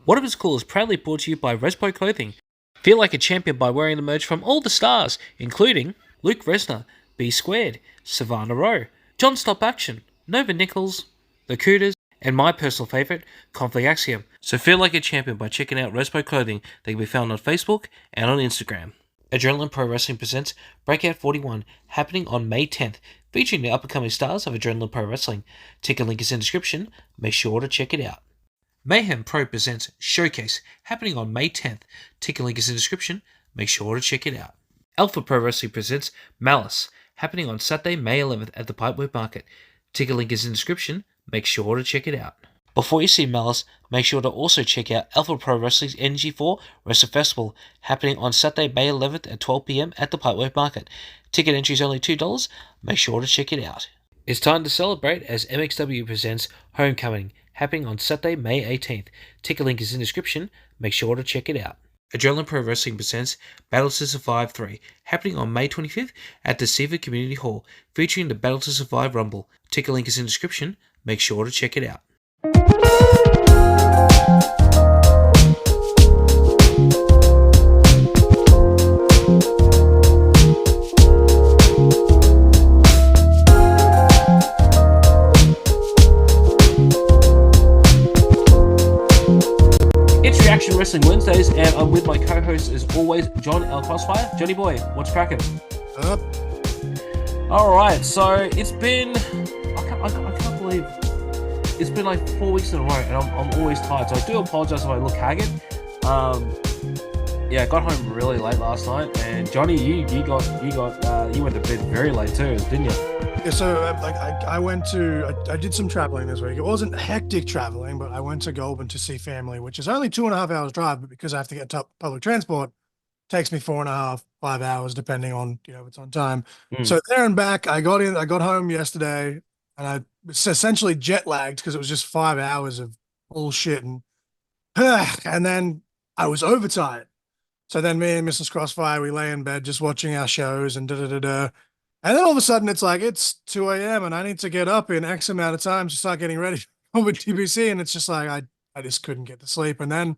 What If It's Cool is proudly brought to you by Respo Clothing. Feel like a champion by wearing the merch from all the stars, including Luke Resner, B Squared, Savannah Rowe, John Stop Action, Nova Nichols, The Cooters, and my personal favourite, Conflict Axiom. So feel like a champion by checking out Respo Clothing. They can be found on Facebook and on Instagram. Adrenaline Pro Wrestling presents Breakout 41, happening on May 10th, featuring the up-and-coming stars of Adrenaline Pro Wrestling. Ticket link is in the description. Make sure to check it out. Mayhem Pro presents Showcase, happening on May 10th. Ticket link is in the description. Make sure to check it out. Alpha Pro Wrestling presents Malice, happening on Saturday, May 11th at the Pipeworks Market. Ticket link is in the description. Make sure to check it out. Before you see Malice, make sure to also check out Alpha Pro Wrestling's Energy 4 Wrestling Festival, happening on Saturday, May 11th at 12 p.m. at the Pipeworks Market. Ticket entry is only $2. Make sure to check it out. It's time to celebrate as MXW presents Homecoming, happening on Saturday, May 18th. Ticket link is in the description. Make sure to check it out. Adrenaline Pro Wrestling presents Battle to Survive 3, happening on May 25th at the Seaford Community Hall, featuring the Battle to Survive Rumble. Ticket link is in the description. Make sure to check it out. It's Reaction Wrestling Wednesdays, and I'm with my co-host as always, John L. Crossfire. Johnny boy, what's cracking? Up. All right, so it's been I can't believe it's been like 4 weeks in a row, and I'm always tired. So I do apologize if I look haggard. Yeah, I got home really late last night, and Johnny, you went to bed very late too, didn't you? Yeah, so I did some traveling this week. It wasn't hectic traveling, but I went to Goulburn to see family, which is only 2.5 hours drive, but because I have to get public transport, it takes me 4.5, 5 hours, depending on, if it's on time. So there and back, I got home yesterday, and I was essentially jet lagged because it was just 5 hours of bullshit, and then I was overtired. So then me and Mrs. Crossfire, we lay in bed just watching our shows and da-da-da-da. And then all of a sudden it's like, it's 2 a.m. and I need to get up in X amount of time to start getting ready for TBC. And it's just like, I just couldn't get to sleep. And then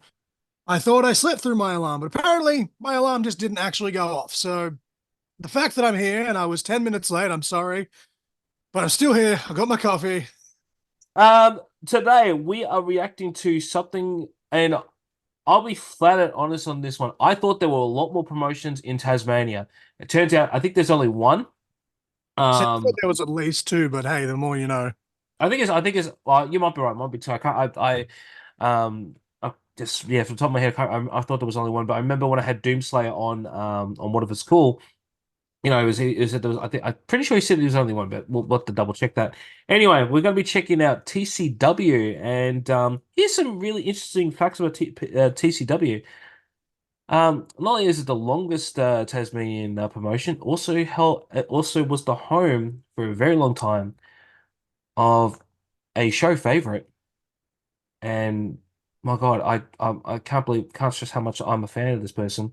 I thought I slept through my alarm, but apparently my alarm just didn't actually go off. So the fact that I'm here and I was 10 minutes late, I'm sorry, but I'm still here. I got my coffee. Today we are reacting to something, and I'll be flat out honest on this one. I thought there were a lot more promotions in Tasmania. It turns out, I think there's only one. There was at least two, but hey, the more you know. I think it's. Well, you might be right. Might be two. I just from the top of my head, I thought there was only one. But I remember when I had Doomslayer on What If It's Cool. It was there was. I'm pretty sure he said there was only one, but we'll have to double check that. Anyway, we're going to be checking out TCW, and here's some really interesting facts about TCW. Not only is it the longest Tasmanian promotion, it also was the home for a very long time of a show favorite. And my God, I can't stress how much I'm a fan of this person,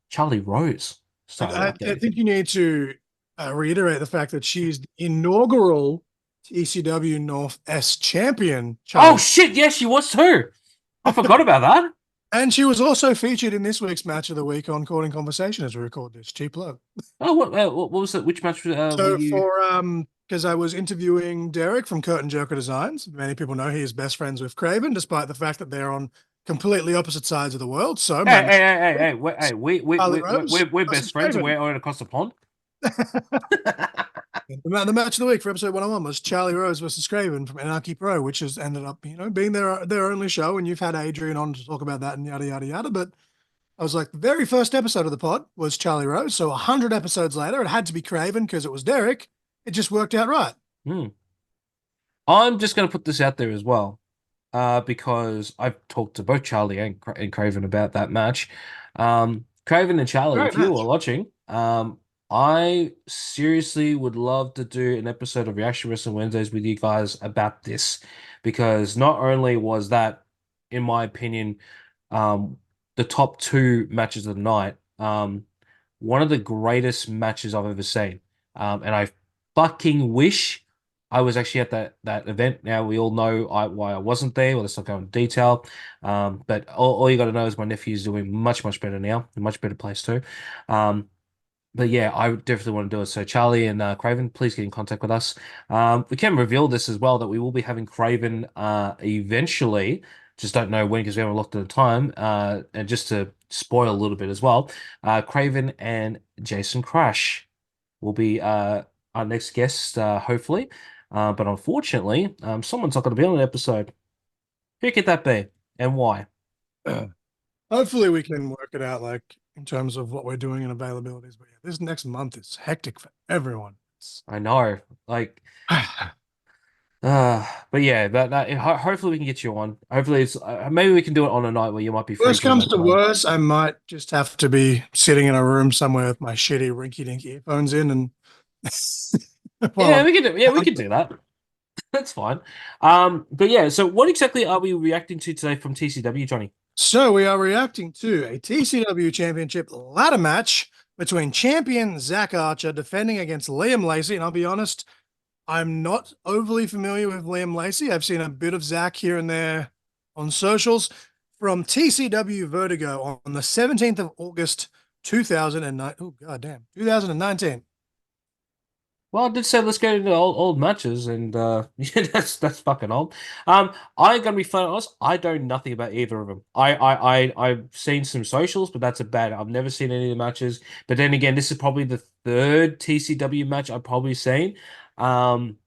Charlie Rose. I think you need to reiterate the fact that she's the inaugural TCW North S champion. Oh shit! Yes, she was too. I forgot about that. And she was also featured in this week's match of the week on Court and Conversation as we record this. Cheap love. Oh, what was it? Which match? So because I was interviewing Derek from Curtain Jerker Designs. Many people know he is best friends with Craven, despite the fact that they're on completely opposite sides of the world. So hey, we're best friends and we're across the pond. The match of the week for episode 101 was Charlie Rose versus Craven from Anarchy Pro, which has ended up, being their only show. And you've had Adrian on to talk about that and yada, yada, yada. But I was like, the very first episode of the pod was Charlie Rose. So 100 episodes later, it had to be Craven because it was Derek. It just worked out right. I'm just going to put this out there as well, because I've talked to both Charlie and Craven about that match. Craven and Charlie, if you were watching, I seriously would love to do an episode of Reaction Wrestling Wednesdays with you guys about this, because not only was that, in my opinion, the top two matches of the night, one of the greatest matches I've ever seen, and I fucking wish I was actually at that event. Now we all know why I wasn't there. Well, let's not go into detail. But all you got to know is my nephew's doing much better now, a much better place too. But yeah, I definitely want to do it. So Charlie and Craven, please get in contact with us. We can reveal this as well that we will be having Craven eventually. Just don't know when because we haven't looked at the time. And just to spoil a little bit as well, Craven and Jason Crash will be our next guest, hopefully. But unfortunately, someone's not going to be on an episode. Who could that be and why? Hopefully we can work it out, like in terms of what we're doing and availabilities. But yeah, this next month is hectic for everyone. I know, like. But yeah, hopefully we can get you on. Hopefully it's maybe we can do it on a night where you might be free Worst from comes that to time. worst, I might just have to be sitting in a room somewhere with my shitty rinky-dink earphones in and while Yeah, I'm we could do that. That's fine. But yeah, so what exactly are we reacting to today from TCW, Johnny? So we are reacting to a TCW Championship ladder match between champion Zakk Archer defending against Liam Lacey. And I'll be honest, I'm not overly familiar with Liam Lacey. I've seen a bit of Zakk here and there on socials. From TCW Vertigo on the 17th of August, 2009. Oh, goddamn. 2019. Well, I did say let's go into old matches, and yeah, that's fucking old. I'm gonna be flat honest. I know nothing about either of them. I've seen some socials, but that's about it. I've never seen any of the matches. But then again, this is probably the third TCW match I've probably seen. Um,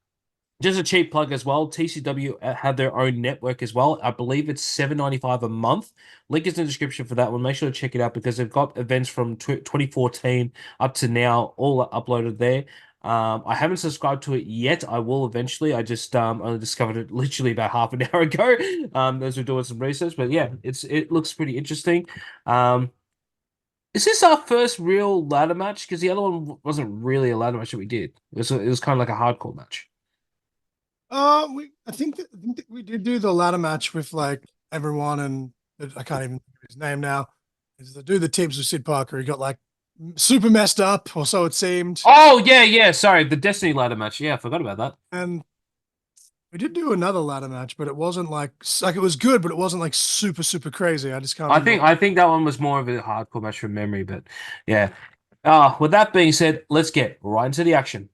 just a cheap plug as well. TCW have their own network as well. I believe it's $7.95 a month. Link is in the description for that one. Make sure to check it out because they've got events from 2014 up to now, all uploaded there. I haven't subscribed to it yet. I will eventually. I just only discovered it literally about half an hour ago. As we're doing some research, but yeah, it looks pretty interesting. Um, is this our first real ladder match? Because the other one wasn't really a ladder match that we did. It was kind of like a hardcore match. I think that we did do the ladder match with like everyone, and I can't even think of his name now. Is the dude that teams with Sid Parker? He got like super messed up, or so it seemed. Oh yeah. Sorry, the Destiny ladder match. Yeah, I forgot about that. And we did do another ladder match, but it wasn't like it was good, but it wasn't like super crazy. I just can't I remember. think I think that one was more of a hardcore match from memory, but yeah. With that being said, let's get right into the action.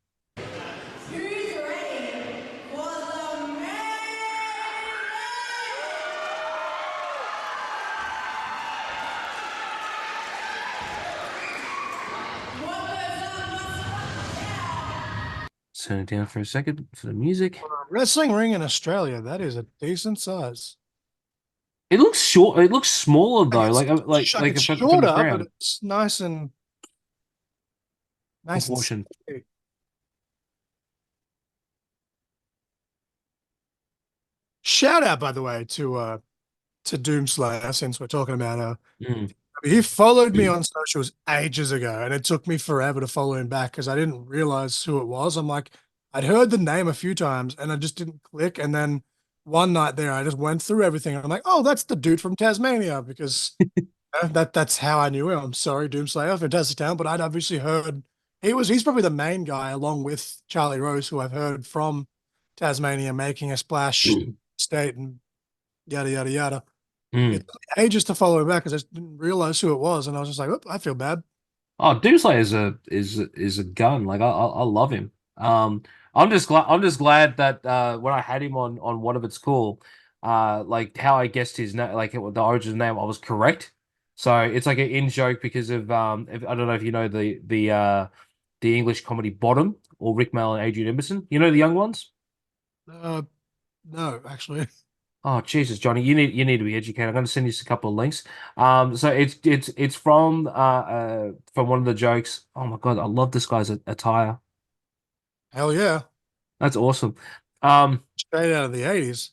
Turn it down for a second for the music. For a wrestling ring in Australia, that is a decent size. It looks short. It looks smaller Like though, it's from the shorter, but ground. it's nice and Proportion. thick. Shout out, by the way, to Doomslayer, since we're talking about Mm. he followed me on socials ages ago, and it took me forever to follow him back because I didn't realize who it was. I'm like, I'd heard the name a few times, and I just didn't click. And then one night there, I just went through everything. And I'm like, oh, that's the dude from Tasmania, because that's how I knew him. I'm sorry, Doomslayer, fantastic talent, but I'd obviously heard he's probably the main guy along with Charlie Rose, who I've heard from Tasmania making a splash state and yada yada yada. It Mm. took me ages to follow him back because I just didn't realize who it was, and I was just like, "Oop, I feel bad." Oh, Doomslayer is a gun. Like I love him. I'm just glad that when I had him on What If It's Cool, like how I guessed his name, like the origin name, I was correct. So it's like an in joke because of I don't know if you know the English comedy Bottom or Rick Mail and Adrian Emerson. You know the young ones. Uh, no, actually. Oh Jesus, Johnny, you need to be educated. I'm going to send you a couple of links. So it's from one of the jokes. Oh my God, I love this guy's attire. Hell yeah. That's awesome. Um, Straight out of the 80s.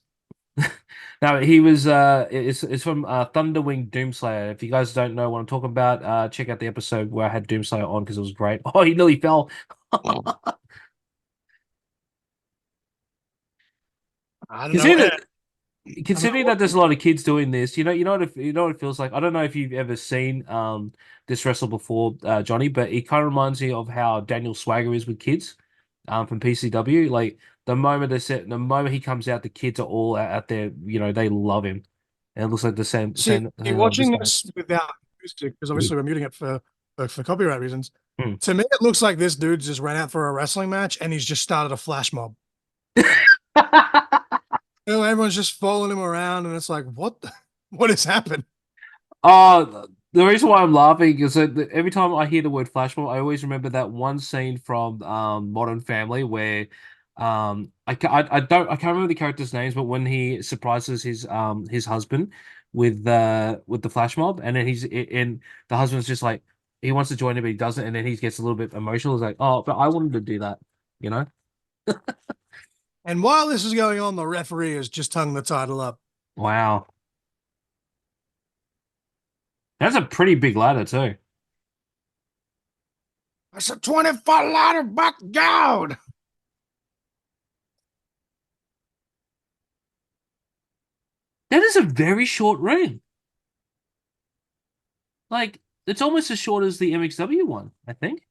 Now he was it's from Thunderwing Doomslayer. If you guys don't know what I'm talking about, check out the episode where I had Doomslayer on because it was great. Oh, he nearly fell. I don't know. Consider I don't considering know. that there's a lot of kids doing this, you know what it feels like. I don't know if you've ever seen this wrestle before, Johnny, but it kind of reminds me of how Daniel Swagger is with kids, from PCW. Like the moment he comes out, the kids are all out there. You know, they love him, and it looks like the same. See, This watching guy. this without music, because obviously we're muting it for copyright reasons. Hmm. To me, it looks like this dude just ran out for a wrestling match and he's just started a flash mob. Everyone's just following him around, and it's like, what has happened? Oh, the reason why I'm laughing is that every time I hear the word flash mob, I always remember that one scene from Modern Family where I can't remember the characters' names, but when he surprises his husband with the flash mob, and then the husband's just like he wants to join him, but he doesn't, and then he gets a little bit emotional. He's like, oh, but I wanted to do that, you know? And while this is going on, the referee has just hung the title up. Wow. That's a pretty big ladder too. It's a 20-foot ladder, by God. That is a very short ring. Like, it's almost as short as the MXW one, I think.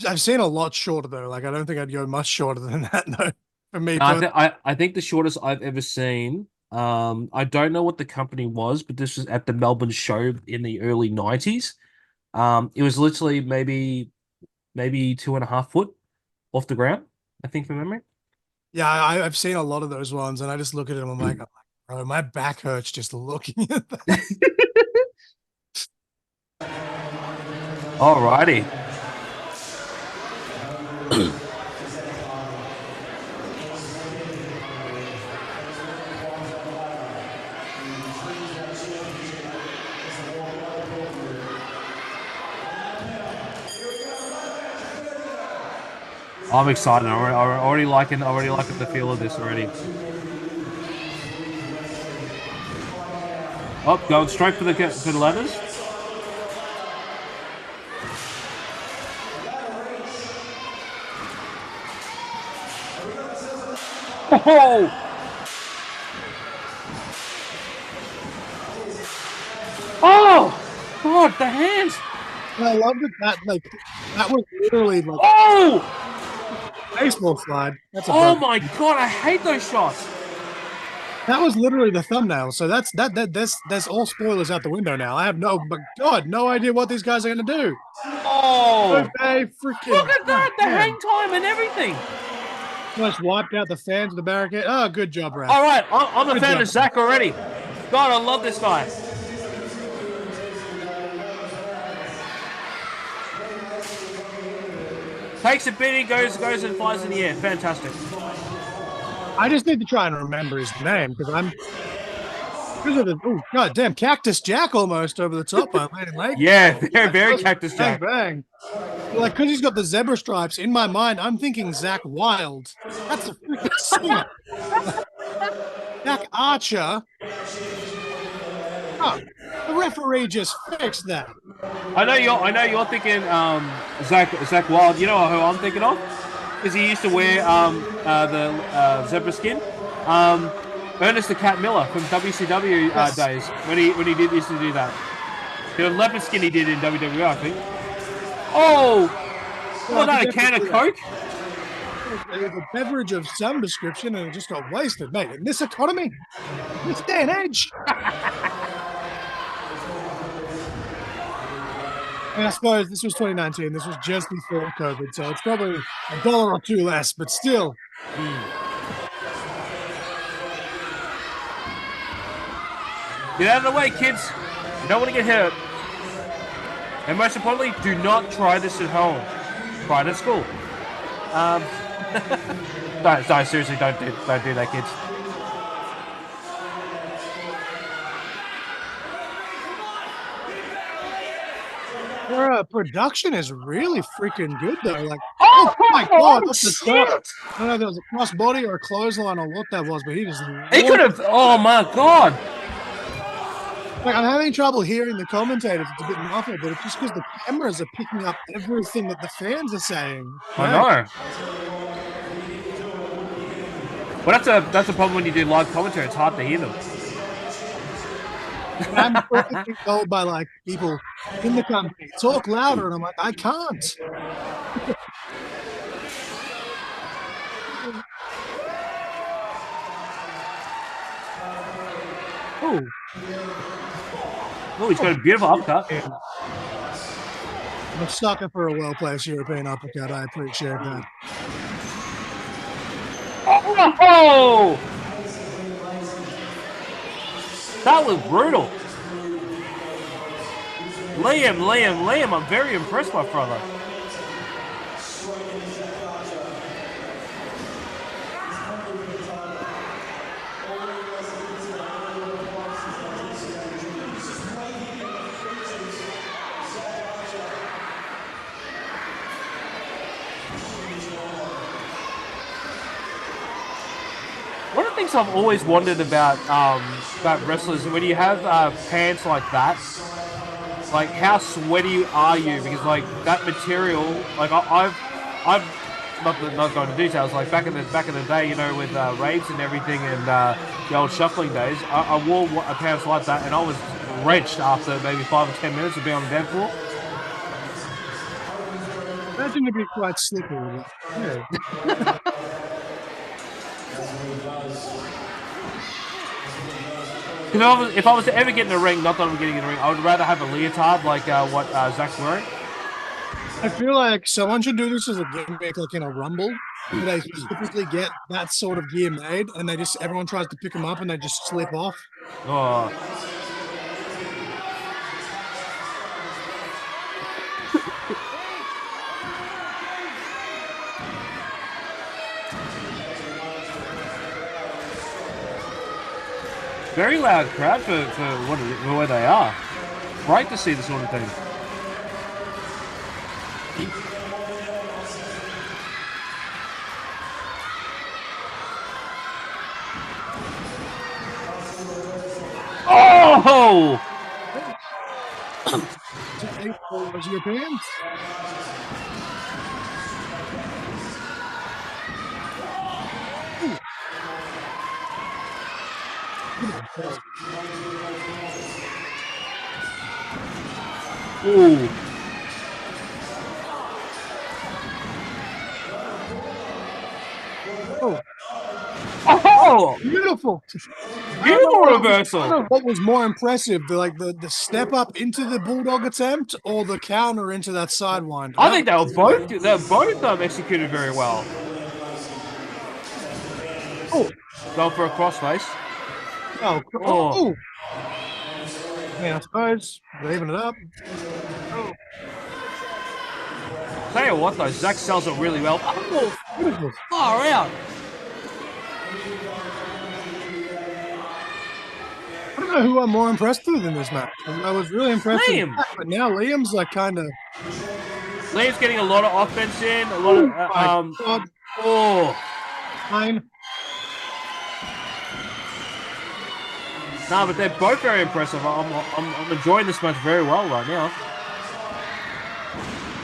I've seen a lot shorter though. Like, I don't think I'd go much shorter than that though. For me, I think the shortest I've ever seen. I don't know what the company was, but this was at the Melbourne show in the early 90s. It was literally maybe 2.5 foot off the ground, I think, from memory. yeah, I've seen a lot of those ones, and I just look at them. I'm like, bro, my back hurts just looking at that. Alrighty. I'm excited. I'm already liking the feel of this already. Oh, going straight for the ladders. Oh! Oh! God, the hands! And I love that that was literally like baseball slide. That's Oh my God, I hate those shots. That was literally the thumbnail. So that's all spoilers out the window now. I have no idea what these guys are gonna do. Oh! Freaking Look at that, the hang time and everything. Just wiped out the fans of the barricade. Oh, good job, Raf. All right, I'm a fan of Zakk already. God, I love this guy. Takes a beating, goes and flies in the air. Fantastic. I just need to try and remember his name because god damn, Cactus Jack almost over the top by Landing Lake. Yeah, very Cactus Jack. Bang. Like, because he's got the zebra stripes, in my mind, I'm thinking Zakk Wylde. That's a freaking singer. Jack Archer. Oh, the referee just fixed that. I know you're thinking Zakk Wylde. You know who I'm thinking of? Because he used to wear the zebra skin. Ernest the Cat Miller from WCW days when he used to do that. The leopard skin he did in WWE, I think. Oh, what that, a can of Coke? It was a beverage of some description, and it just got wasted, mate. In this economy, this day and age. And I suppose this was 2019. This was just before COVID, so it's probably $1 or $2 less, but still. Get out of the way, kids. You don't want to get hurt. And most importantly, do not try this at home. Try it at school. No, seriously, don't do that, kids. Their production is really freaking good, though. Like, oh my god, what's the shit? I don't know if it was a crossbody or a clothesline or what that was, but he just. He could have. Oh my god. Like, I'm having trouble hearing the commentators. It's a bit muffled, but it's just because the cameras are picking up everything that the fans are saying. I know. Well, that's a problem when you do live commentary. It's hard to hear them. I'm perfectly told by like people in the company. Talk louder. And I'm like, I can't. Oh. Oh, he's got a beautiful uppercut. I'm a sucker for a well-placed European uppercut. I appreciate that. Oh! That was brutal. Liam, I'm very impressed, my brother. One of the things I've always wondered about wrestlers, when you have pants like that, like how sweaty are you? Because like that material, like I've not going to details. Like back in the day, you know, with raves and everything, and the old shuffling days, I wore pants like that, and I was wrenched after maybe 5 or 10 minutes of being on the dance floor. Imagine to be quite slippery. Yeah. If I was to ever get in the ring, not that I'm getting in the ring, I would rather have a leotard like what Zakk's wearing. I feel like someone should do this as a gimmick, like in a rumble. They specifically get that sort of gear made, and everyone tries to pick them up, and they just slip off. Oh. Very loud crowd for where they are. Great to see this sort of thing. Oh! Was your pants? Ooh. Oh. Oh! Beautiful. Beautiful reversal. I don't know what was more impressive, the step up into the bulldog attempt or the counter into that sidewinder? I think they were both executed very well. Oh, going for a crossface. Oh. Yeah, I suppose leaving it up. Oh. Tell you what though, Zakk sells it really well. Oh, Beautiful. far out. I don't know who I'm more impressed with in this match. I was really impressed with Liam. Zakk, but now Liam's like kind of. Liam's getting a lot of offense in, a lot of oh. Fine. Nah, but they're both very impressive. I'm enjoying this match very well right now.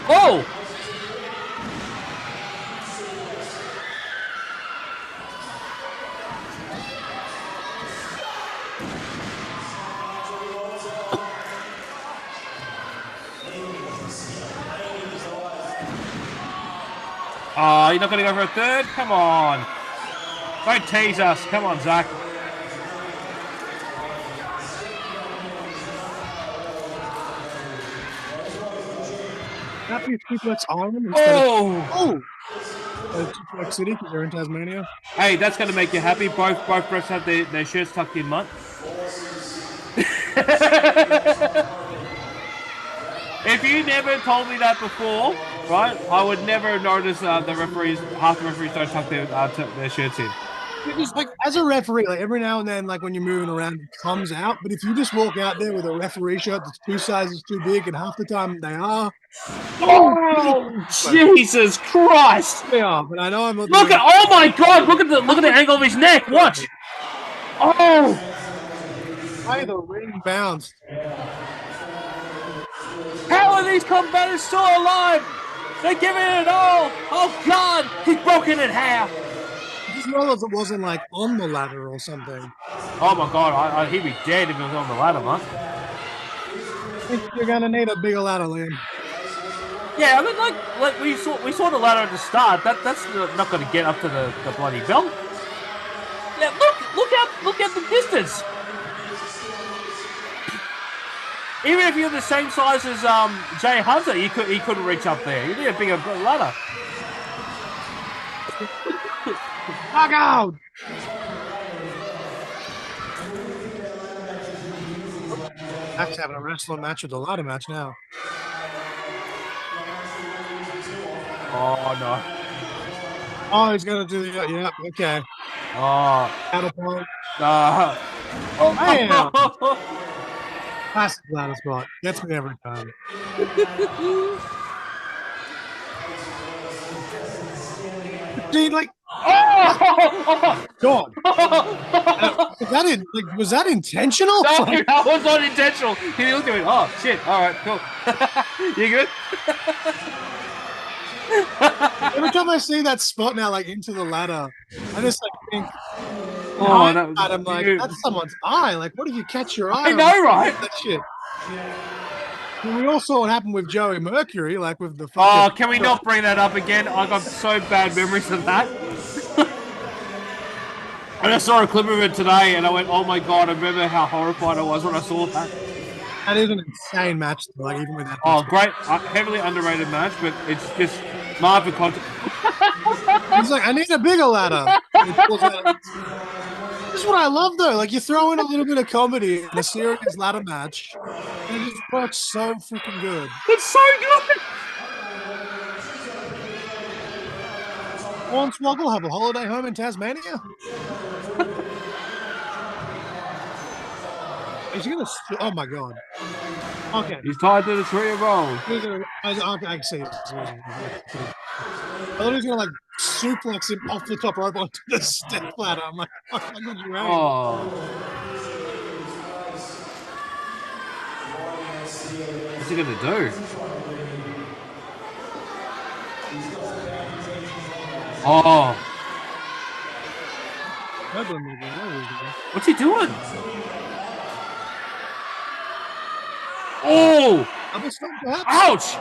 Oh! Oh, you're not going to go for a third? Come on. Don't tease us. Come on, Zakk. Happy Pipeworks Island instead Oh! Pipeworks City because they're in Tasmania. Hey, that's going to make you happy. Both refs have their shirts tucked in, mate. If you never told me that before, right, I would never notice half the referees don't tuck their shirts in. Because, like, as a referee, like every now and then, like when you're moving around, it comes out. But if you just walk out there with a referee shirt that's 2 sizes too big, and half the time they are. Oh, Jesus Christ! They are, but I know I'm not. Oh my God! Look at the angle of his neck. Watch. Oh! Why the ring bounced? How are these combatants still alive? They're giving it all. Oh God! He's broken in half. As well as it wasn't like on the ladder or something. Oh my God! He'd be dead if it was on the ladder, man. think you're gonna need a bigger ladder, Liam. Yeah, I mean, like we saw the ladder at the start. That's not going to get up to the bloody belt. Yeah, look at the distance. Even if you're the same size as Jay Hunter, he couldn't reach up there. You need a bigger ladder. Knock out! Zack's having a wrestling match with the ladder match now. Oh no. Oh, he's gonna do the yeah, okay. Oh. Catapult. Oh man! Classic ladder spot. Gets me every time. Dude, like, oh God! Was that intentional? No, that was not intentional. He looked at me. Oh shit! All right, cool. You good? Every time I see that spot now, like into the ladder, I just like think. Oh, that was I'm like, that's someone's eye. Like, what if you catch your eye? I know, right? That shit. Well, we all saw what happened with Joey Mercury, like with the. Oh, can we not bring that up again? I got so bad memories of that. And I saw a clip of it today, and I went, "Oh my God!" I remember how horrified I was when I saw that. That is an insane match, though, like even with that. Oh, great, heavily underrated match, but it's just Marvin content. He's like, I need a bigger ladder. This is what I love, though. Like, you throw in a little bit of comedy in a serious ladder match, and it just works so freaking good. It's so good. Hornswoggle have a holiday home in Tasmania. Is he gonna? Oh my God! Okay, he's tied to the tree of gold. Okay, I see. I thought he was gonna like suplex him off the top rope onto the step ladder. I'm like, how good you aim? Oh. What's he gonna do? Oh. What's he doing? Oh! Ouch!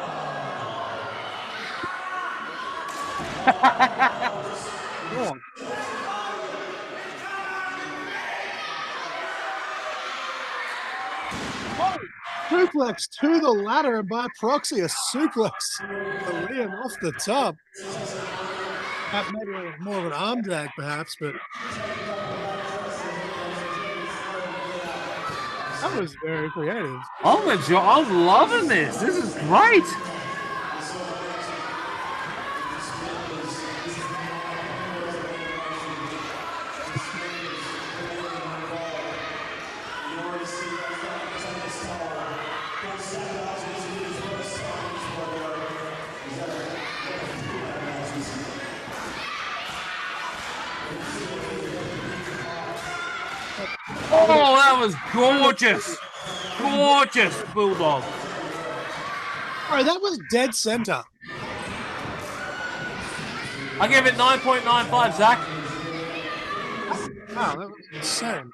Suplex to the ladder, and by proxy, a suplex to Liam off the top. That maybe more of an arm drag, perhaps, but that was very creative. Oh my God, I'm loving this. This is great. Oh, that was gorgeous. Gorgeous, Bulldog. Bro, that was dead center. I give it 9.95, Zakk. Wow, that was insane.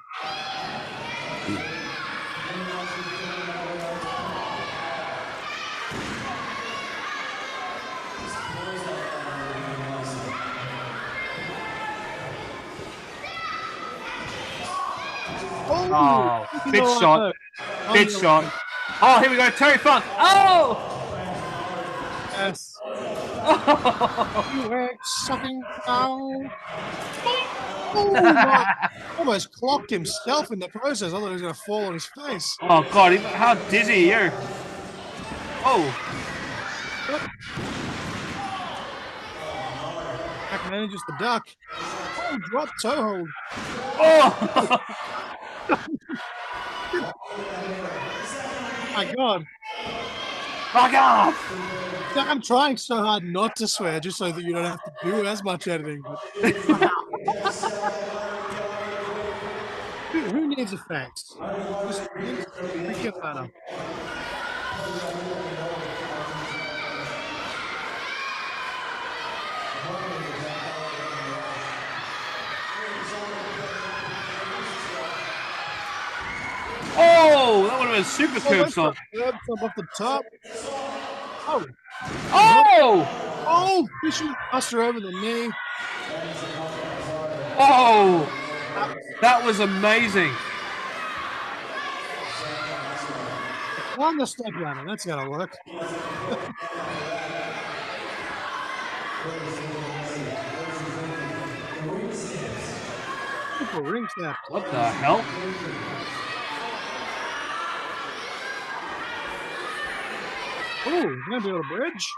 Oh, bitch shot. Bitch shot. Oh, here we go. Terry Funk. Oh! Yes. You egg sucking cow. Oh, my. Almost clocked himself in the process. I thought he was going to fall on his face. Oh, God. How dizzy are you? Oh. Zack manages the duck. Oh, drop toe hold. Oh! My God. Fuck off! I'm trying so hard not to swear just so that you don't have to do as much editing. But... Who needs effects? Just freaking better. Oh, that would have a super Oh, curb that's stomp. a curb stomp off the top. Oh. Oh! Oh, Fisher buster over the knee. Oh! That was amazing. On the step ladder. That's gotta work. Super ring step. What the hell? Oh, gonna be able to bridge.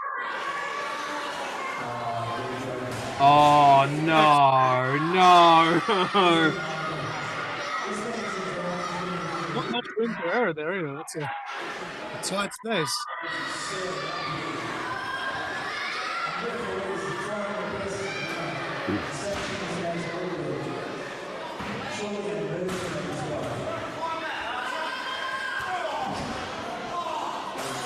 Oh no, no. Not much room for error there either. That's a tight space.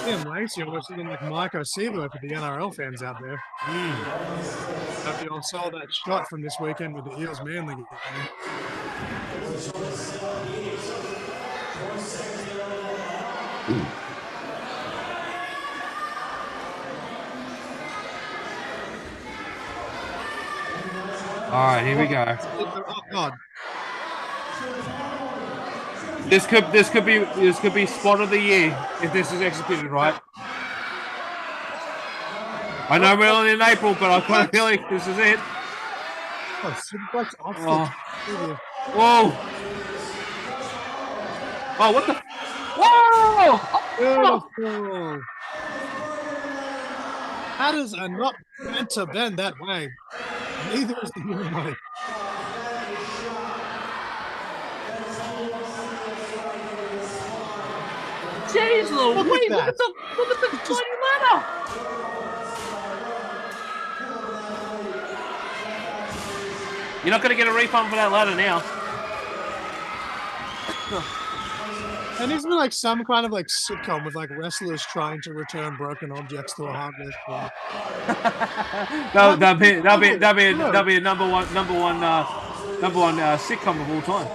Damn, Lacey almost looking like Mike O'Seaver for the NRL fans out there. Hope you all saw that shot from this weekend with the Eels Manly game. All right, here we go. Oh God! This could be spot of the year if this is executed right. I know we're only in April, but I've got a feeling this is it. Oh, superplex off Oh. Whoa! Oh, what the? Whoa! Beautiful. Ladders are not meant to bend that way. Neither is the human body. Jeez Louise, look at the bloody ladder! You're not gonna get a refund for that ladder now. And needs to be like some kind of like sitcom with like wrestlers trying to return broken objects to a hardware store. That'll be a number one sitcom of all time.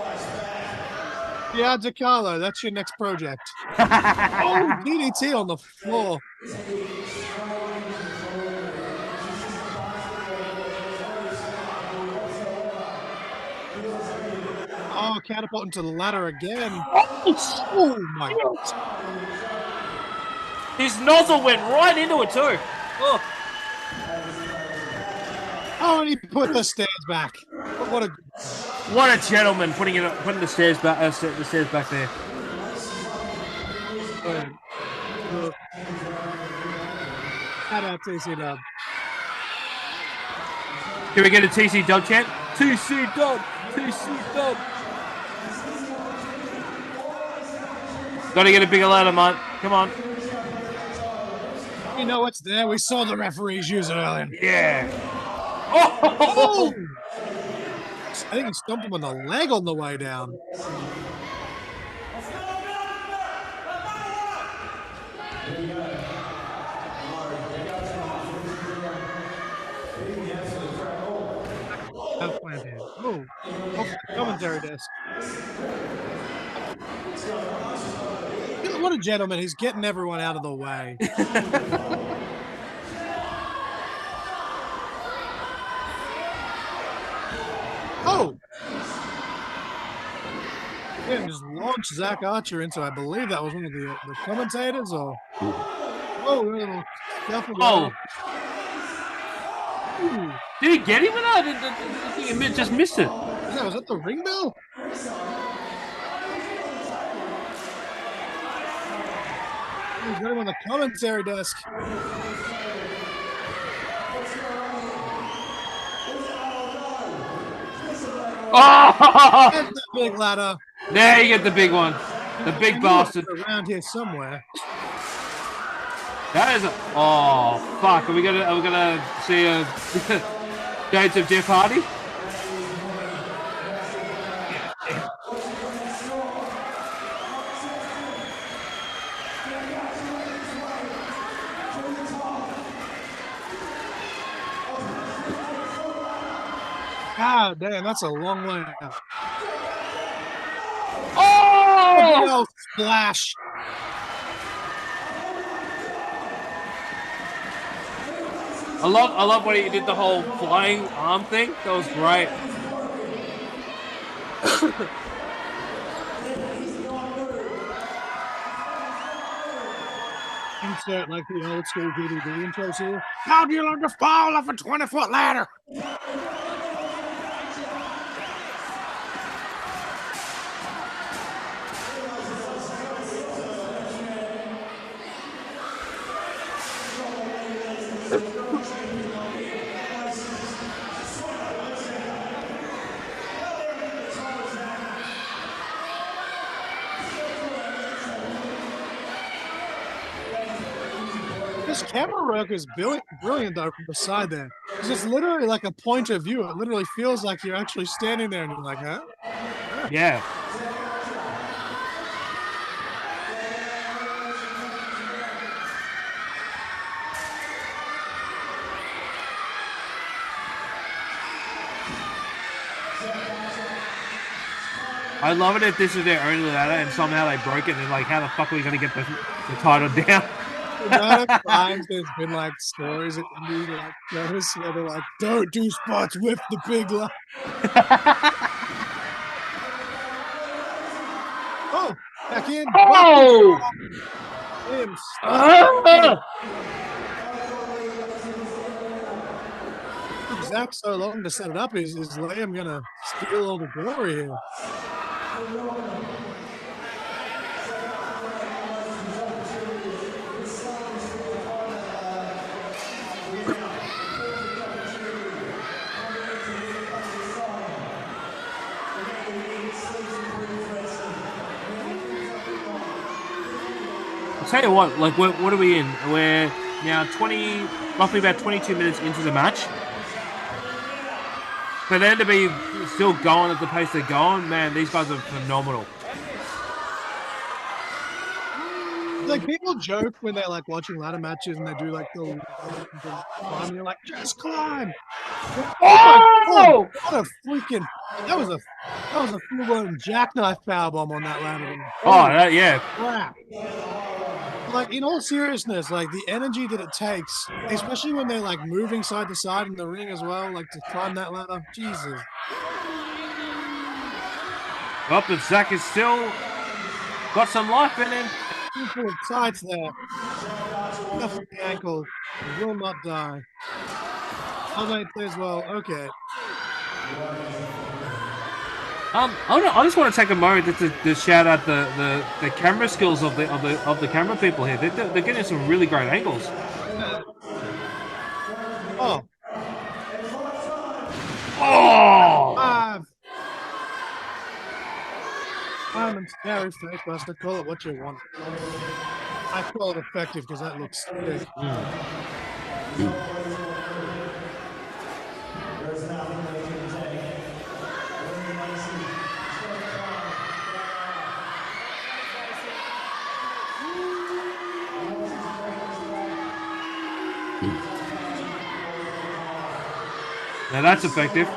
Yeah, DeCarlo, that's your next project. Oh, DDT on the floor. Oh, catapult into the ladder again. Oh my God. His nozzle went right into it too. Oh, Oh, and he put the stairs back. What a gentleman putting the stairs back there. Shout out TCW. Can we get a TC Dub chant? TC Dub! TC Dub! Gotta get a bigger ladder, mate. Come on. You know what's there? We saw the referees use it earlier. Yeah. Oh! I think he stumped him on the leg on the way down. Oh, off the commentary desk. What a gentleman. He's getting everyone out of the way. Oh! Yeah, just launched Zakk Archer into, I believe that was one of the commentators, or... Oh, a little scuffle. Oh! Ooh. Did he get him with that? I think he just missed it. Was that the ring bell? He's got him on the commentary desk. Oh! Get the big ladder. There you get the big one. The big bastard. Around here somewhere. That is a... Oh, fuck. Are we gonna see a dates of Jeff Hardy? God damn, that's a long way out. Oh! Oh! Big old splash. I love when he did the whole flying arm thing. That was great. Insert like the old school DVD intros here. How do you learn to fall off a 20-foot ladder? This camera work is brilliant though from the side there. Because it's literally like a point of view. It literally feels like you're actually standing there and you're like, huh? Yeah. I love it if this is their only ladder and somehow they broke it and like, how the fuck are we going to get the title down? The amount of times there's been like stories at indie like shows where they're like, don't do spots with the big ladder. Oh, back in. Oh! Him. Zakk so long to set it up. Is Liam gonna steal all the glory here? I'll tell you what, like, what are we in? We're now roughly about 22 minutes into the match. For them to be still going at the pace they're going, man, these guys are phenomenal. Like, people joke when they're like watching ladder matches and they do like the climb, and you're like, just climb. Oh! What a freaking that was a full-blown jackknife powerbomb on that ladder. Yeah. Crap. Like, in all seriousness, like the energy that it takes, especially when they're like moving side to side in the ring as well, like to climb that ladder. Jesus. Well, but Zakk is still got some life in him. Full of tights there. Enough of the ankle. He will not die. Oh, mate, as well. Okay. I just want to take a moment to shout out the camera skills of the camera people here. They're getting some really great angles. Oh. Oh! Diamond scary face buster. Call it what you want. I call it effective because that looks sick. Now that's effective.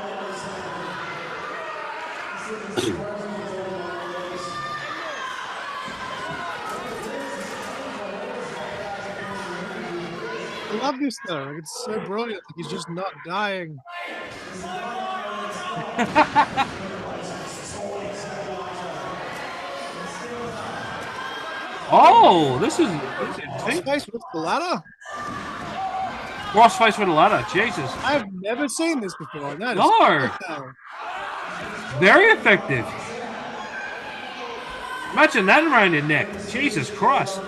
I love this though. Like, it's so brilliant. Like, he's just not dying. Oh, this is Face with the ladder. Crossface with a ladder. Jesus. I've never seen this before. That is No. Very effective. Imagine that around your neck. Jesus Christ.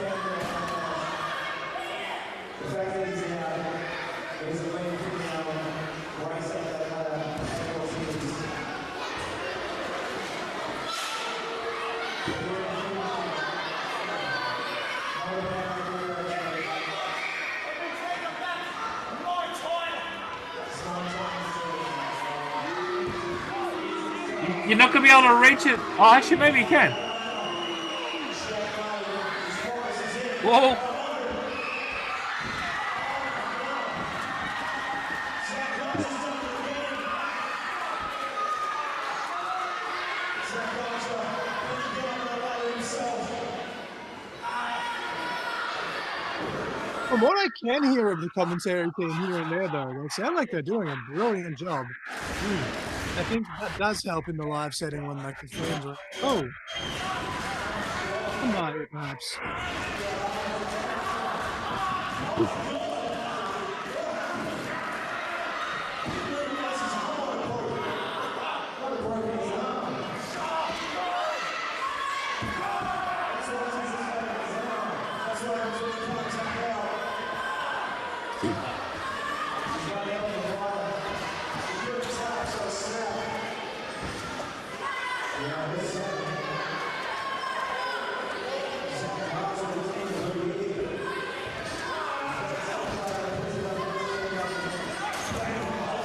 You're not going to be able to reach it. Oh, actually, maybe you can. Whoa. From what I can hear of the commentary team here and there, though, they sound like they're doing a brilliant job. I think that does help in the live setting when like the fans are, oh, somebody perhaps.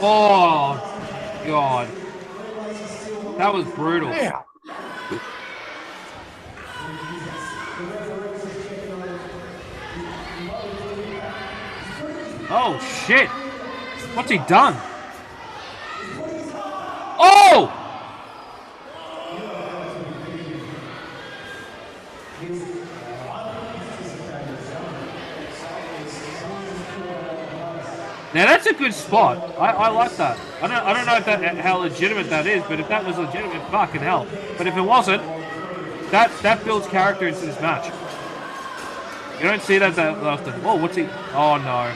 Oh, God. That was brutal. Yeah. Oh, shit. What's he done? Oh! Now that's a good spot. I like that. I don't know if that how legitimate that is, but if that was legitimate, fucking hell. But if it wasn't, that builds character into this match. You don't see that often. Oh, what's he? Oh no.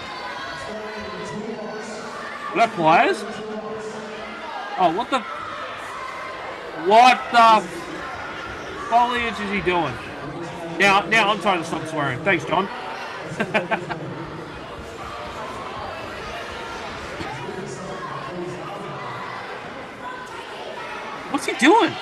Are that pliers? Oh, what the? What the foliage is he doing? Now I'm trying to stop swearing. Thanks, John. What's he doing?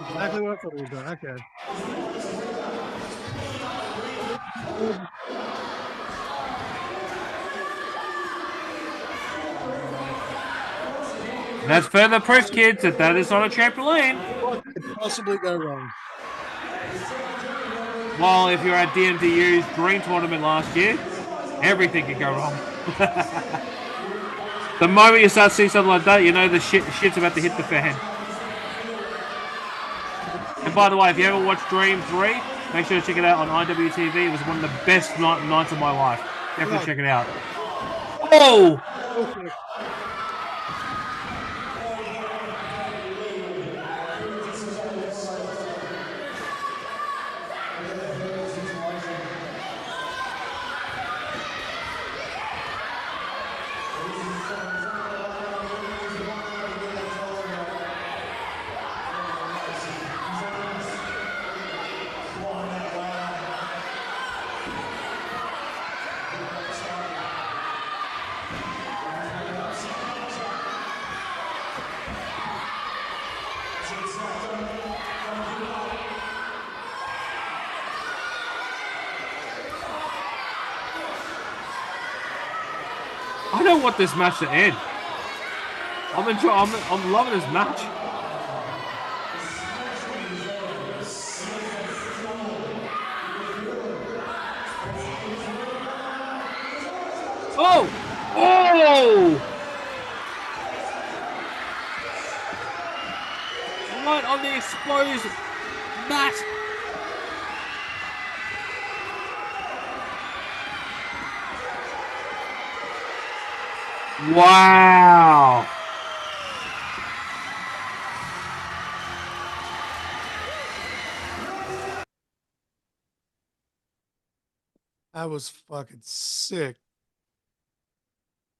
Exactly what I thought he was doing. Okay. That's further proof, kids, that is not a trampoline. What could possibly go wrong? Well, if you're at DMDU's Dream Tournament last year, everything could go wrong. The moment you start seeing something like that, you know the shit's about to hit the fan. And by the way, if you ever watched Dream 3, make sure to check it out on IWTV. It was one of the best nights of my life. Definitely check it out. Oh! Okay. I don't want this match to end. I'm loving this match. Oh! Oh! Right on the exposed mat. Wow. That was fucking sick.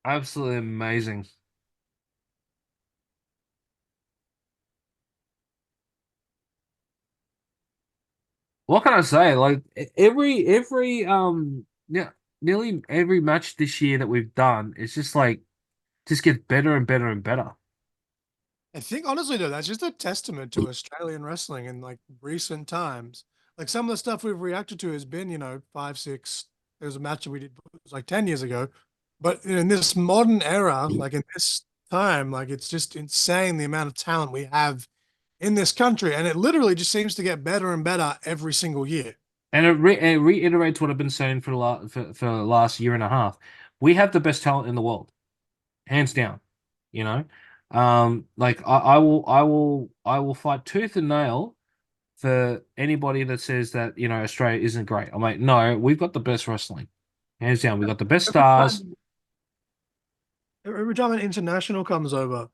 Absolutely amazing. What can I say? Like every yeah, nearly every match this year that we've done, it's just like just gets better and better and better. I think honestly though, that's just a testament to Australian wrestling in like recent times. Like some of the stuff we've reacted to has been, 5, 6. There was a match that we did it was like 10 years ago. But in this modern era, like in this time, like it's just insane the amount of talent we have in this country, and it literally just seems to get better and better every single year. And it reiterates what I've been saying for the last year and a half. We have the best talent in the world, hands down. You know, like I will fight tooth and nail for anybody that says that Australia isn't great. I'm like, no, we've got the best wrestling, hands down. We've got the best stars. Every time an international comes over,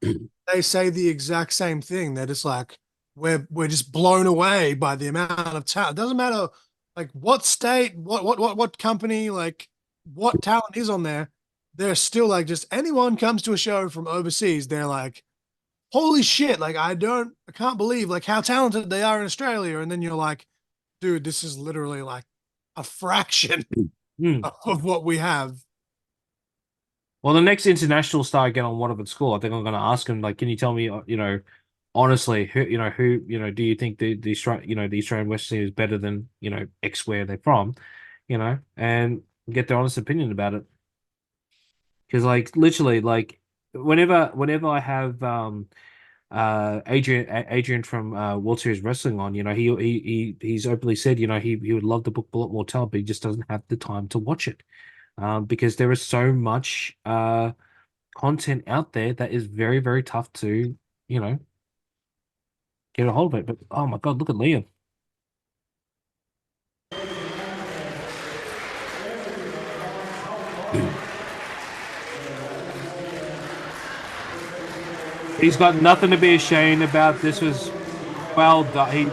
they say the exact same thing. They're just like, we're just blown away by the amount of talent. It doesn't matter like what state, what company, like what talent is on there. They're still like, just anyone comes to a show from overseas, they're like, holy shit, like I can't believe like how talented they are in Australia. And then you're like, dude, this is literally like a fraction of what we have. Well, the next international star I get on one of its school, I think I'm going to ask him, like, can you tell me, honestly, who, do you think the Australian Western is better than, X where they're from, and get their honest opinion about it. Because, like, literally, like, whenever I have Adrian from World Series Wrestling on, he's openly said, he would love to book a lot more talent, but he just doesn't have the time to watch it. Because there is so much content out there that is very, very tough to, get a hold of it. But oh my God, look at Liam. He's got nothing to be ashamed about. This was well done.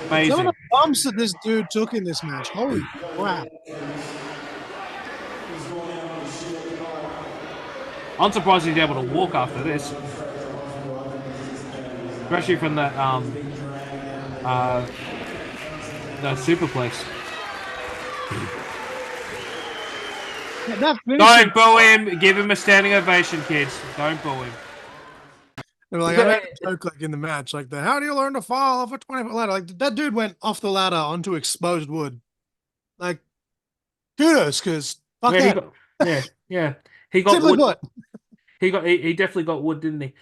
Amazing. Some of the bumps that this dude took in this match, holy crap. I'm surprised he's able to walk after this. Especially from that superplex. Don't boo him. Give him a standing ovation, kids. Don't boo him. Like, I joke like in the match, like how do you learn to fall off a 20-foot ladder? Like that dude went off the ladder onto exposed wood. Like kudos, because fuck that. Yeah. He got wood. He definitely got wood, didn't he?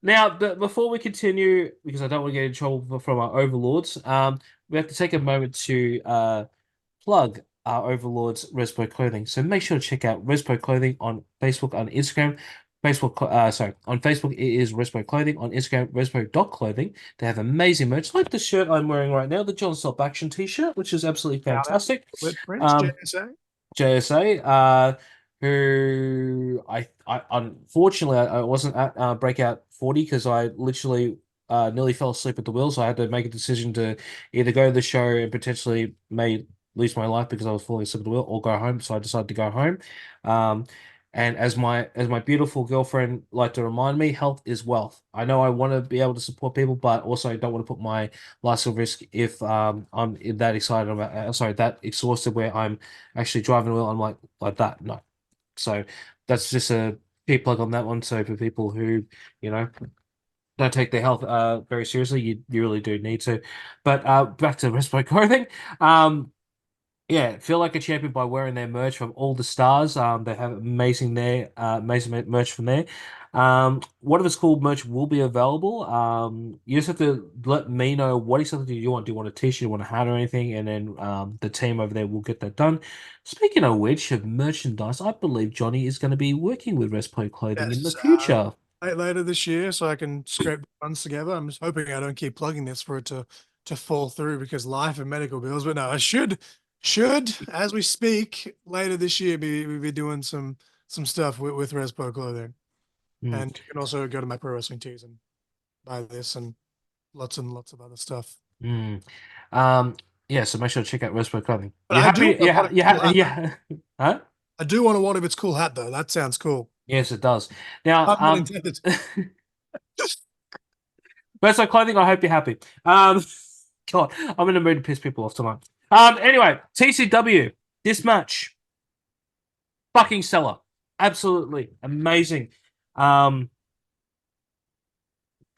Now, before we continue, because I don't want to get in trouble from our overlords, we have to take a moment to plug our overlords Respo Clothing. So make sure to check out Respo Clothing on Facebook, on Instagram. On Facebook it is Respo Clothing. On Instagram, Respo.clothing. They have amazing merch, like the shirt I'm wearing right now, the John Stop Action t-shirt, which is absolutely fantastic. With Prince JSA. Who I unfortunately I wasn't at Breakout 40 because I literally nearly fell asleep at the wheel, so I had to make a decision to either go to the show and potentially may lose my life because I was falling asleep at the wheel, or go home. So I decided to go home. And as my beautiful girlfriend liked to remind me, health is wealth. I know I want to be able to support people, but also don't want to put my life at risk if I'm that excited about that exhausted where I'm actually driving a wheel. I'm like that. No. So that's just a cheap plug on that one. So for people who, don't take their health very seriously, you really do need to. But back to Respo Clothing. Yeah, feel like a champion by wearing their merch from all the stars. They have amazing merch from there. One of its cool merch will be available. You just have to let me know what exactly do you want. Do you want a t-shirt, do you want a hat or anything? And then the team over there will get that done. Speaking of which, of merchandise, I believe Johnny is going to be working with Respo Clothing in the future. Later this year, so I can scrape the funds together. I'm just hoping I don't keep plugging this for it to fall through because life and medical bills. But no, I should as we speak later this year be doing some stuff with Respo Clothing. And you can also go to my pro wrestling tees and buy this and lots of other stuff. Yeah, so make sure to check out Respo Clothing. But Huh? I do want one of its cool hat though. That sounds cool. Yes, it does. Now, Respo Clothing, I hope you're happy. God, I'm in a mood to piss people off tonight. Anyway, TCW, this match, fucking stellar, absolutely amazing. God,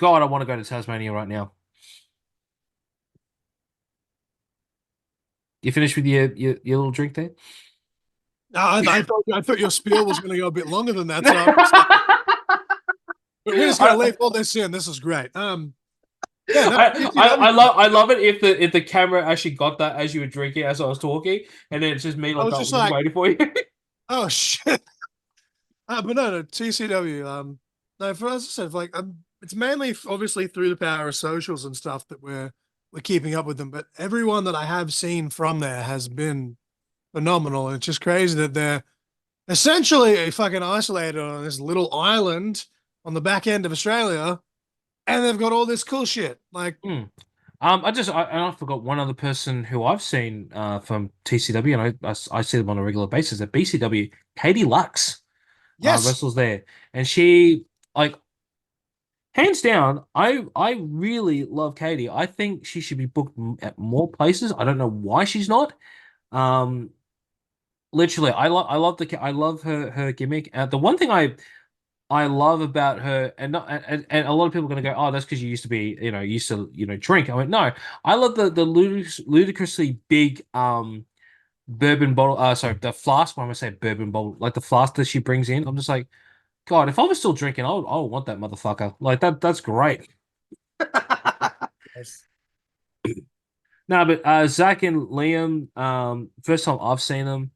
I want to go to Tasmania right now. You finished with your little drink there? No, I thought your spiel was going to go a bit longer than that. So We're just gonna leave all this in. This is great. Yeah, no, I love it if the camera actually got that as you were drinking as I was talking, and then it's just me I was like, just oh, like, waiting for you. oh shit. But no, TCW. No, for as I said, like, it's mainly obviously through the power of socials and stuff that we're keeping up with them. But everyone that I have seen from there has been phenomenal. It's just crazy that they're essentially fucking isolated on this little island on the back end of Australia, and they've got all this cool shit. Like, I forgot one other person who I've seen from TCW, and I see them on a regular basis at BCW. Katie Lux yes, wrestles there, and she like hands down. I really love Katie. I think she should be booked at more places. I don't know why she's not. Um, literally, I love her gimmick. The one thing I love about her, and not and a lot of people are going to go, oh, that's because you used to be, used to, drink. I went, no, I love the ludicrously big bourbon bottle. Sorry, the flask. Why am I saying bourbon bottle? Like the flask that she brings in. I'm just like, God, if I was still drinking, I would want that motherfucker. Like that. That's great. yes. No, but Zakk and Liam, first time I've seen them.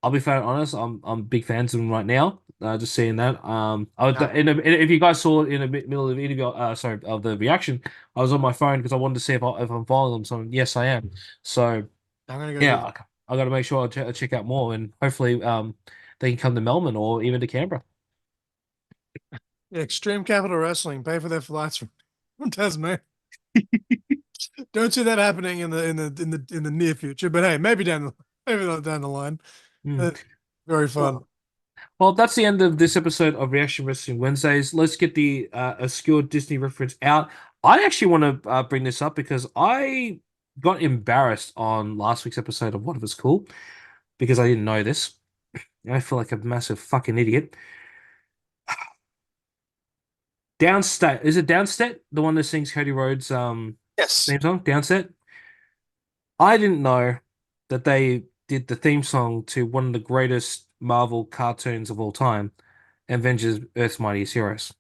I'll be fair and honest. I'm big fans of them right now. Just seeing that. Yeah. If you guys saw it in the middle of the interview, sorry, of the reaction, I was on my phone because I wanted to see if I'm following them. So yes, I am. So I'm gonna go. yeah, I got to make sure I check out more, and hopefully they can come to Melbourne or even to Canberra. Yeah, Extreme Capital Wrestling pay for their flights from Tasmania. Don't see that happening in the near future, but hey, maybe down the line. Mm. Very fun. Well, that's the end of this episode of Reaction Wrestling Wednesdays. Let's get the obscure Disney reference out. I actually want to bring this up because I got embarrassed on last week's episode of What If It's Cool because I didn't know this. I feel like a massive fucking idiot. Downstate. Is it Downstate? The one that sings Cody Rhodes' Yes. theme song? Downstate? I didn't know that they did the theme song to one of the greatest Marvel cartoons of all time, Avengers Earth's Mightiest Heroes.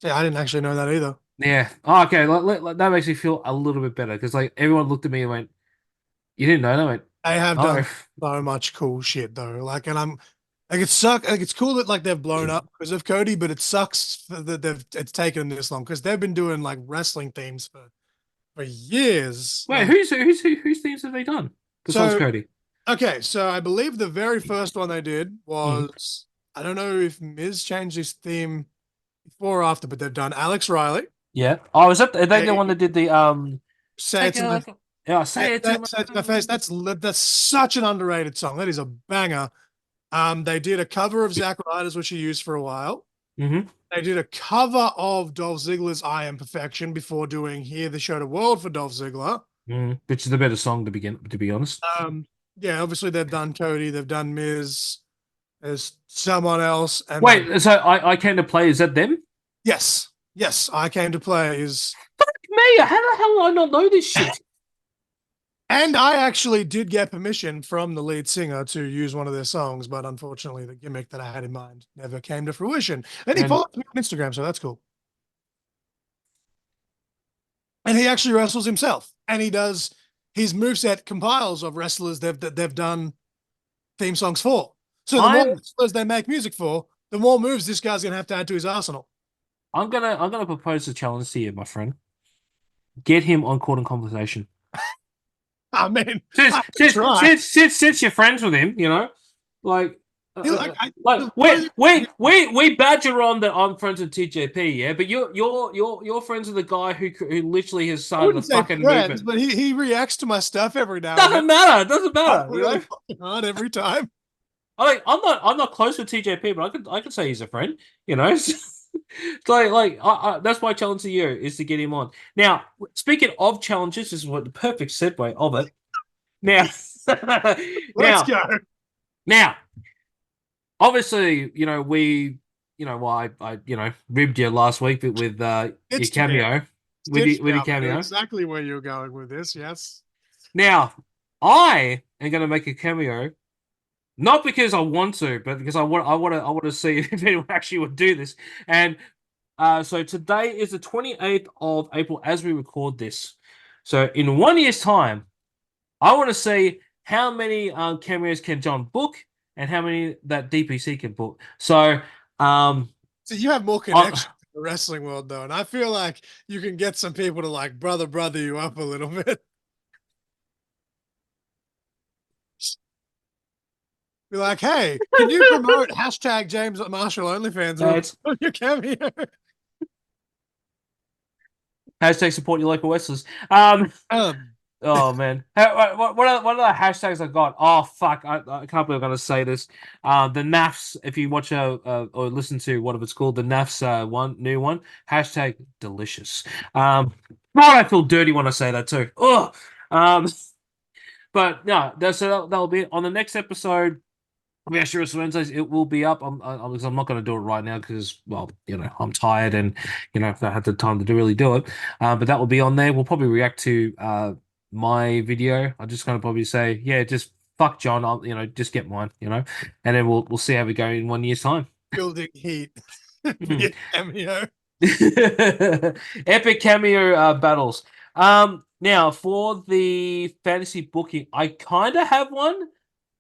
Yeah, I didn't actually know that either. Yeah. Oh, okay. That makes me feel a little bit better because like everyone looked at me and went, "You didn't know that?" I went, They have "No." done so much cool shit though. Like, and I'm like, it's cool that like they've blown up because of Cody, but it sucks that it's taken this long because they've been doing like wrestling themes for years. Wait, Like, whose themes have they done besides so Cody? okay, so I believe the very first one they did Mhm. was I don't know if Miz changed his theme before or after, but they've done Alex Riley. Yeah. Oh, is that are they the They one that did the say it Take to it my yeah, say it to say it to my face. That's such an underrated song. That is a banger. They did a cover of Zack Ryder's, which he used for a while. Mm-hmm. They did a cover of Dolph Ziggler's "I Am Perfection" before doing "Here the Show the World" for Dolph Ziggler. Mm, which is a better song to be honest. Yeah, obviously they've done Cody, they've done Miz, there's someone else, and Wait, so I came to play. Is that them? yes, I Came to Play is, Me? How the hell do I not know this shit? and I actually did get permission from the lead singer to use one of their songs, but unfortunately the gimmick that I had in mind never came to fruition. And he And followed me on Instagram, so that's cool. And he actually wrestles himself, and he does his moveset compiles of wrestlers they've done theme songs for. So the more I'm wrestlers they make music for, the more moves this guy's gonna have to add to his arsenal. I'm gonna propose a challenge to you, my friend. Get him on Court and Conversation. I mean, Since I since try. since you're friends with him, like Like, we badger on that I'm friends with TJP, yeah, but you're friends with the guy who literally has I started the wouldn't say fucking friends, movement. but he reacts to my stuff every now and then. Doesn't matter. Doesn't Not matter. really fucking hard every time. I'm not close with TJP, but I could say he's a friend. You know, it's that's my challenge to you is to get him on. Now, speaking of challenges, this is what the perfect segue of it. Now, Let's now, go. now, obviously, well, I ribbed you last week with your cameo, with your I knew cameo. exactly where you're going with this. Yes. Now, I am going to make a cameo Not because I want to, but because I want to see if anyone actually would do this. And so today is the 28th of April as we record this. So in 1 year's time, I want to see how many cameos can John book and how many that DPC can book. So So you have more connection to the wrestling world though, and I feel like you can get some people to like brother you up a little bit. Be like, hey, can you promote hashtag James Marshall OnlyFans on your cameo? Hashtag support your local wrestlers. Oh man, what are the hashtags I got? Oh fuck, I can't believe I'm gonna say this. The NAFs. If you watch or listen to what it's called, the NAFs new one. Hashtag delicious. God, I feel dirty when I say that too. Ugh. But no, that'll be it. On the next episode. We actually Wrestle Wednesdays. It will be up. I'm not going to do it right now because, well, I'm tired and if I had the time to really do it. But that will be on there. We'll probably react to my video. I'm just going to probably say, yeah, just fuck John. I'll just get mine. And then we'll see how we go in 1 year's time. Building heat. Via cameo. Epic cameo battles. Now for the fantasy booking, I kind of have one.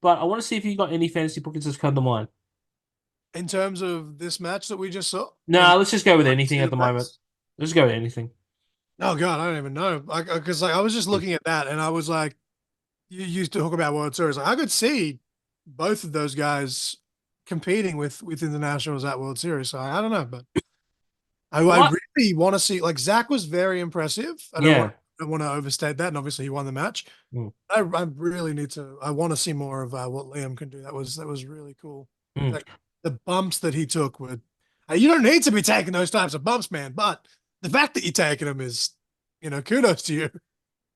But I want to see if you got any fantasy bookings that's come to mind. In terms of this match that we just saw? No, let's just go with anything at the moment. Let's go with anything. Oh god, I don't even know. Because I was just looking at that and I was like, you used to talk about World Series. Like, I could see both of those guys competing with internationals at World Series. So I don't know, but I really want to see. Like Zakk was very impressive. I don't want to overstate that, and obviously he won the match. I really need to. I want to see more of what Liam can do. That was really cool. Like, the bumps that he took were. You don't need to be taking those types of bumps, man. But the fact that you're taking them is, kudos to you.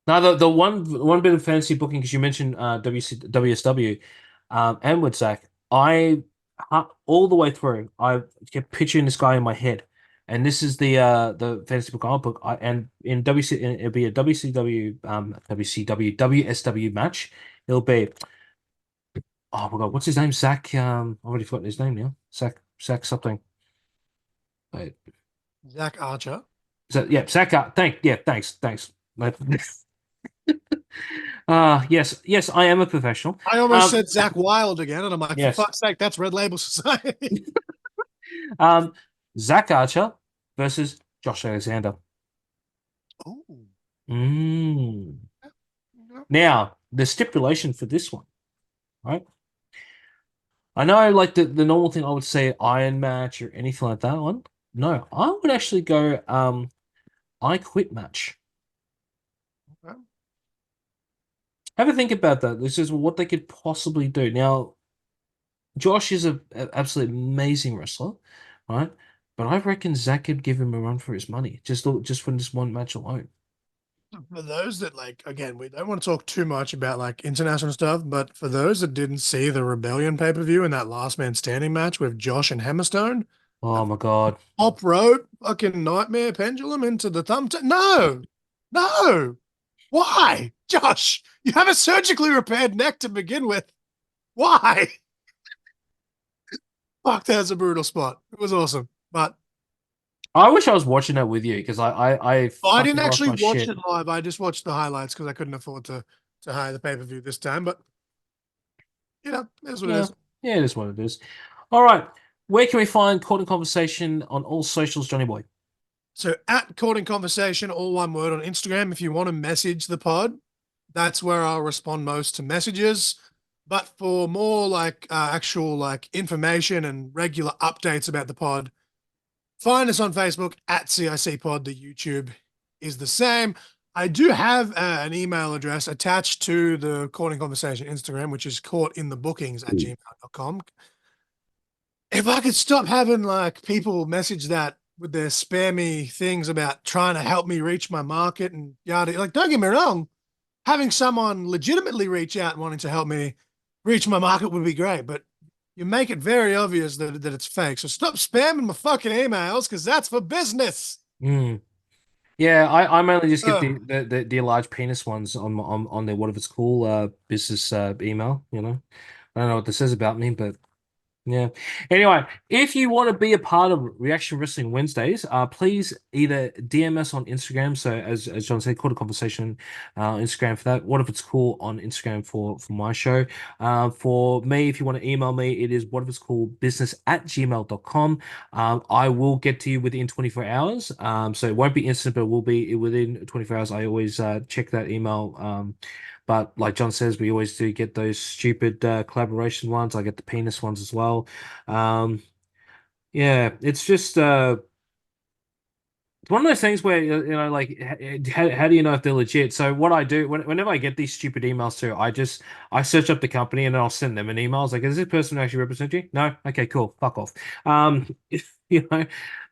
Now the one bit of fantasy booking because you mentioned WSW, and with Zakk, I all the way through I kept picturing this guy in my head. And this is the fantasy book I'll book. And in WC, it'll be a WCW, WSW match. It'll be, oh my god, what's his name? Zakk. I already forgotten his name now. Zakk something. Wait. Zakk Archer. Zakk. Thanks. Yes, I am a professional. I almost said Zakk Wild again, and I'm like, yes. for fuck's sake, that's Red Label Society. Zakk Archer versus Josh Alexander. Oh. Now, the stipulation for this one, right? I know, like the normal thing I would say Iron match or anything like that one. No, I would actually go I Quit match. Okay. Have a think about that. This is what they could possibly do. Now, Josh is an absolutely amazing wrestler, right? But I reckon Zakk could give him a run for his money, just for this one match alone. For those that again, we don't want to talk too much about international stuff, but for those that didn't see the Rebellion pay-per-view and that last man standing match with Josh and Hammerstone. Oh my god. Top rope, fucking nightmare pendulum into the thumb. No. Why? Josh, you have a surgically repaired neck to begin with. Why? Fuck, that's a brutal spot. It was awesome. But I wish I was watching that with you because I didn't actually watch it live. I just watched the highlights because I couldn't afford to hire the pay-per-view this time. But that's what it is. Yeah, it is what it is. All right. Where can we find Caught in Conversation on all socials, Johnny Boy? So at Caught in Conversation, all one word on Instagram. If you want to message the pod, that's where I'll respond most to messages. But for more actual information and regular updates about the pod, find us on Facebook at CIC Pod. The YouTube is the same. I do have an email address attached to the Caught in Conversation Instagram, which is caughtinthebookings@gmail.com. If I could stop having people message that with their spammy things about trying to help me reach my market and yada, don't get me wrong, having someone legitimately reach out wanting to help me reach my market would be great, but you make it very obvious that it's fake. So stop spamming my fucking emails because that's for business. Yeah, I mainly just get the large penis ones on their business email, I don't know what this says about me, but yeah. Anyway, if you want to be a part of Reaction Wrestling Wednesdays, please either DM us on Instagram. So as John said, call a conversation on Instagram for that. What if it's cool on Instagram for my show? For me, if you want to email me, it is whatifitscoolbusiness@gmail.com. I will get to you within 24 hours. So it won't be instant, but it will be within 24 hours. I always check that email. But like John says, we always do get those stupid collaboration ones. I get the penis ones as well. Yeah, it's just it's one of those things where like how do you know if they're legit? So what I do whenever I get these stupid emails too, I search up the company and then I'll send them an email. I was like, is this person actually represent you? No? Okay, cool. Fuck off. You know.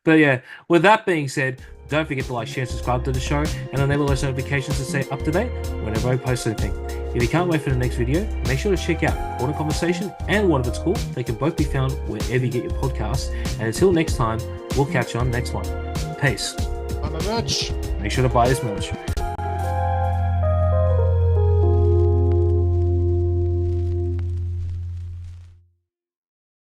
But yeah, with that being said, don't forget to like, share, subscribe to the show, and enable those notifications to stay up to date whenever I post anything. If you can't wait for the next video, make sure to check out Corner Conversation and What If It's Cool. They can both be found wherever you get your podcasts. And until next time, we'll catch you on the next one. Peace. On the merch. Make sure to buy this merch.